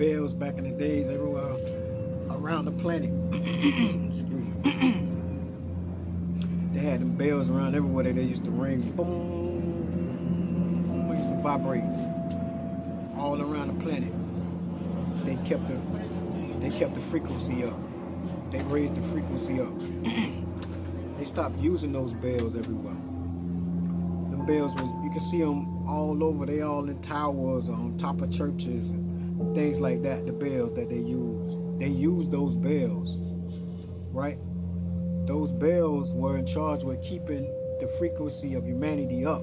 bells back in the days everywhere around the planet. Excuse me. They had them bells around everywhere that they used to ring. Boom. They used to vibrate all around the planet. They kept the frequency up. They raised the frequency up. They stopped using those bells everywhere. Them bells was, you can see them all over. They all in towers or on top of churches and things like that. The bells that they used those bells, right? Those bells were in charge with keeping the frequency of humanity up.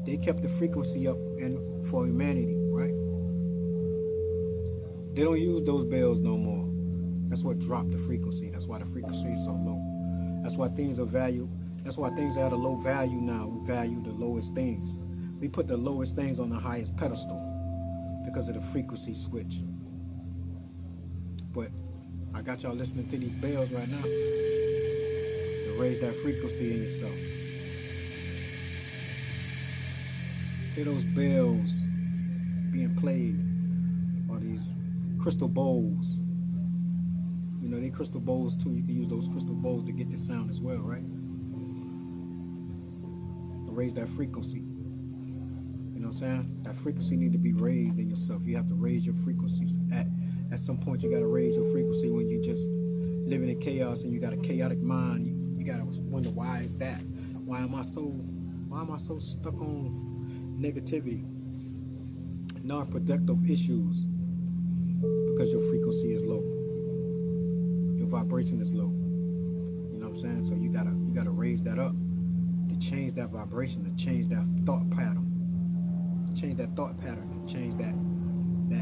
They kept the frequency up and for humanity, right? They don't use those bells no more. That's what dropped the frequency. That's why the frequency is so low. That's why things are valued. That's why things are at a low value now. We value the lowest things. We put the lowest things on the highest pedestal because of the frequency switch. But I got y'all listening to these bells right now to raise that frequency in yourself. Hear those bells being played, or these crystal bowls. You know, they crystal bowls too. You can use those crystal bowls to get the sound as well, right? To raise that frequency. You know what I'm saying? That frequency need to be raised in yourself. You have to raise your frequencies. At some point, you got to raise your frequency when you just living in chaos and you got a chaotic mind. You got to wonder, why is that? Why am I so stuck on negativity, non-productive issues? Because your frequency is low. Your vibration is low. You know what I'm saying? So you gotta raise that up to change that vibration, to change that thought pattern. Change that thought pattern, and change that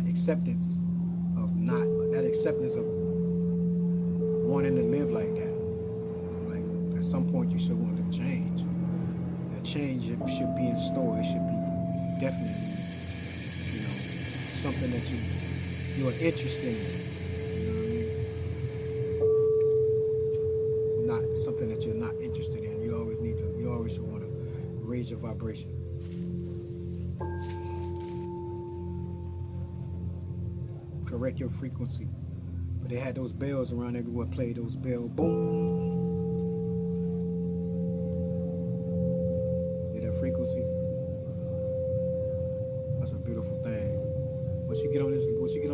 acceptance of wanting to live like that. Like at some point you should want to change. That change should be in store. It should be definitely, you know, something that you are interested in. You know what I mean? Not something that you're not interested in. You always should want to raise your vibration. Correct your frequency. But they had those bells around everywhere, played those bells. Boom. Hear that frequency? That's a beautiful thing. Once you get on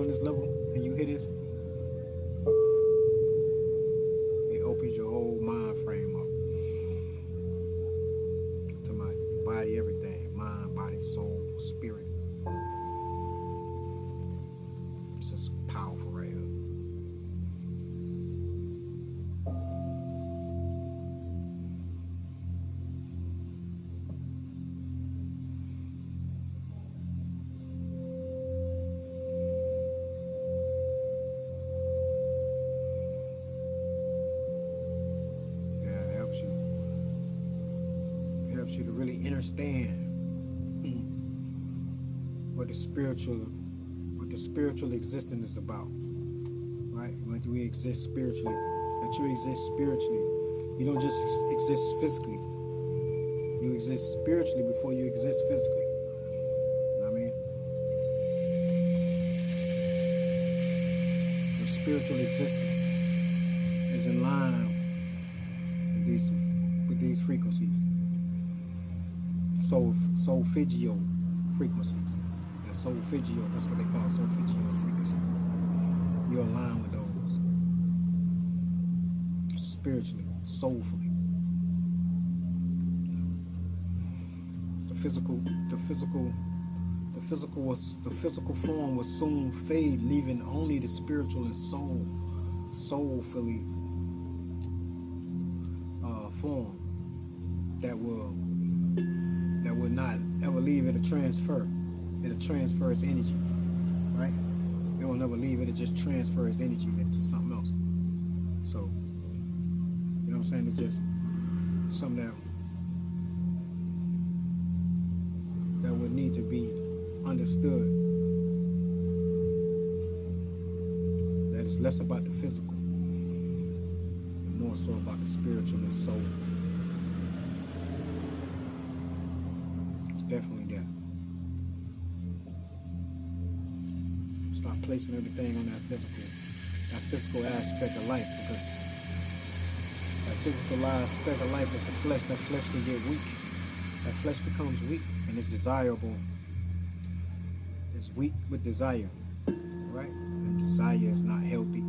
this level and you hear this, it opens your whole mind frame up. To my body, everything. Mind, body, soul, spirit. This is powerful right here. You to really understand what the spiritual existence is about, right? When we exist spiritually, that you exist spiritually. You don't just exist physically. You exist spiritually before you exist physically. You know what I mean? Your spiritual existence is in line with these frequencies. Solfeggio frequencies. The solfeggio, that's what they call solfeggio frequencies. You align with those spiritually, soulfully. The physical form will soon fade, leaving only the spiritual and soulfully form that will not ever leave. It'll transfer its energy, right? It will never leave. It'll just transfer its energy into something else. So, you know what I'm saying? It's just something that would need to be understood. That it's less about the physical and more so about the spiritual and soulful. Definitely that. Stop placing everything on that physical aspect of life, because that physical aspect of life is the flesh. That flesh can get weak. That flesh becomes weak, and it's desirable. It's weak with desire, right? And desire is not healthy,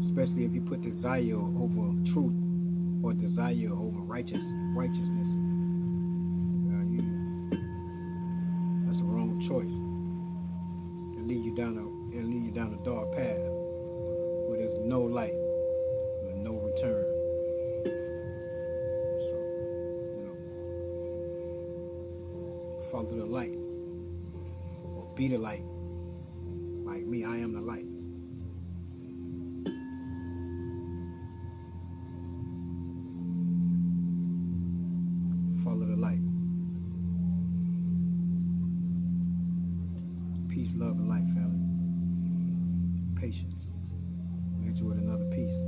especially if you put desire over truth or desire over righteousness. That's a wrong choice. It'll lead you down a dark path where there's no light, and no return. So, follow the light, or be the light. Like me, I am the light. Follow the light. Peace, love, and light, family. Patience. We'll hit you with another piece.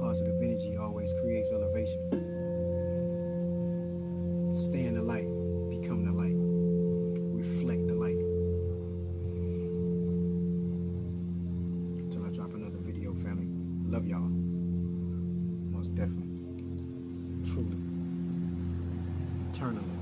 Positive energy always creates elevation. Stay in the light. Become the light. Reflect the light. Until I drop another video, family. Love y'all. Most definitely. Truly. Eternally.